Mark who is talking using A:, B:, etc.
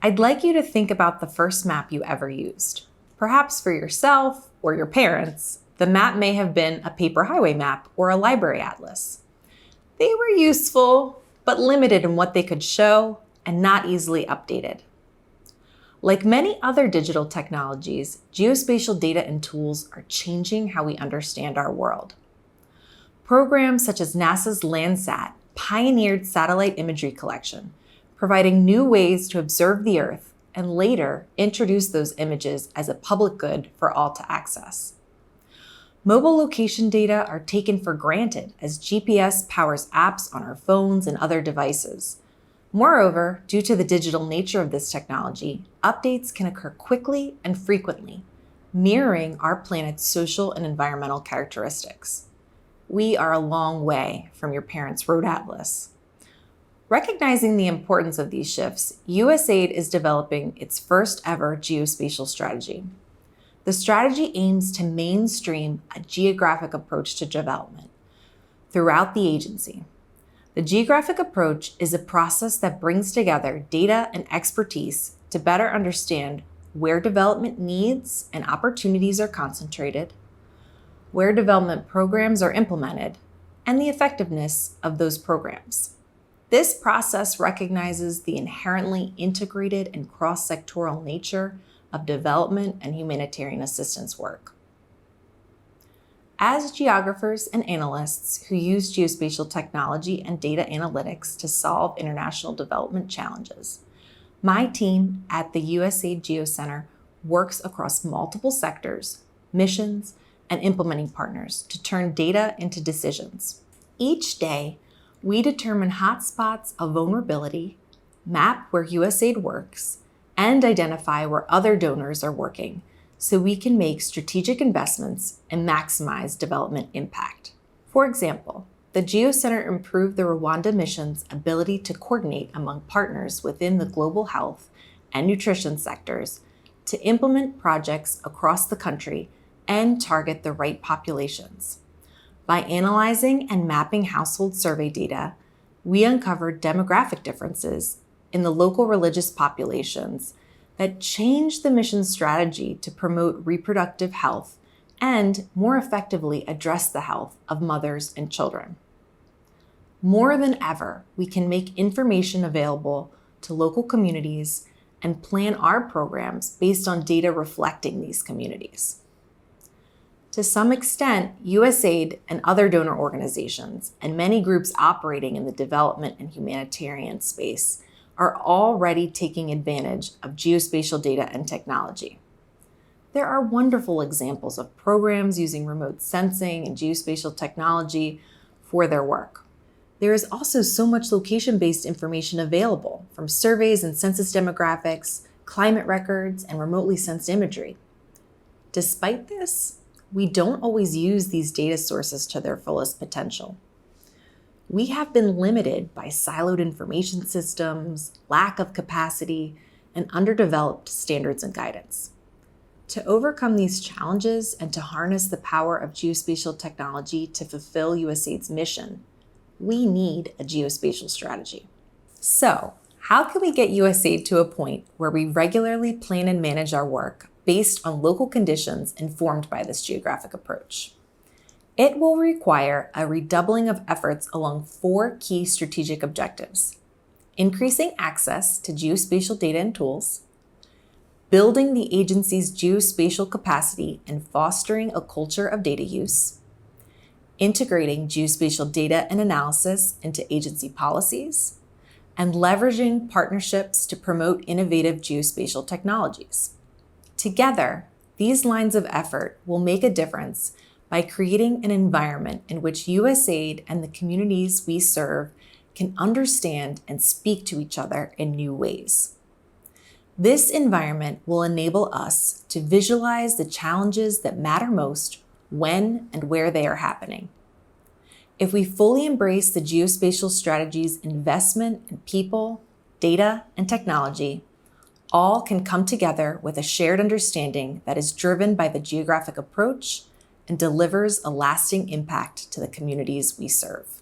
A: I'd like you to think about the first map you ever used. Perhaps for yourself or your parents, the map may have been a paper highway map or a library atlas. They were useful, but limited in what they could show and not easily updated. Like many other digital technologies, geospatial data and tools are changing how we understand our world. Programs such as NASA's Landsat pioneered satellite imagery collection, providing new ways to observe the Earth and later introduced those images as a public good for all to access. Mobile location data are taken for granted as GPS powers apps on our phones and other devices. Moreover, due to the digital nature of this technology, updates can occur quickly and frequently, mirroring our planet's social and environmental characteristics. We are a long way from your parents' road atlas. Recognizing the importance of these shifts, USAID is developing its first ever geospatial strategy. The strategy aims to mainstream a geographic approach to development throughout the agency. The geographic approach is a process that brings together data and expertise to better understand where development needs and opportunities are concentrated, where development programs are implemented, and the effectiveness of those programs. This process recognizes the inherently integrated and cross-sectoral nature of development and humanitarian assistance work. As geographers and analysts who use geospatial technology and data analytics to solve international development challenges, my team at the USAID Geo Center works across multiple sectors, missions, and implementing partners to turn data into decisions. Each day, we determine hotspots of vulnerability, map where USAID works, and identify where other donors are working so we can make strategic investments and maximize development impact. For example, the Geo Center improved the Rwanda mission's ability to coordinate among partners within the global health and nutrition sectors to implement projects across the country and target the right populations. By analyzing and mapping household survey data, we uncovered demographic differences in the local religious populations that changed the mission's strategy to promote reproductive health and more effectively address the health of mothers and children. More than ever, we can make information available to local communities and plan our programs based on data reflecting these communities. To some extent, USAID and other donor organizations and many groups operating in the development and humanitarian space are already taking advantage of geospatial data and technology. There are wonderful examples of programs using remote sensing and geospatial technology for their work. There is also so much location-based information available from surveys and census demographics, climate records, and remotely sensed imagery. Despite this, we don't always use these data sources to their fullest potential. We have been limited by siloed information systems, lack of capacity, and underdeveloped standards and guidance. To overcome these challenges and to harness the power of geospatial technology to fulfill USAID's mission, we need a geospatial strategy. So, how can we get USAID to a point where we regularly plan and manage our work based on local conditions informed by this geographic approach? It will require a redoubling of efforts along 4 key strategic objectives: increasing access to geospatial data and tools, building the agency's geospatial capacity and fostering a culture of data use, integrating geospatial data and analysis into agency policies, and leveraging partnerships to promote innovative geospatial technologies. Together, these lines of effort will make a difference by creating an environment in which USAID and the communities we serve can understand and speak to each other in new ways. This environment will enable us to visualize the challenges that matter most when and where they are happening. If we fully embrace the geospatial strategy's investment in people, data, and technology, all can come together with a shared understanding that is driven by the geographic approach and delivers a lasting impact to the communities we serve.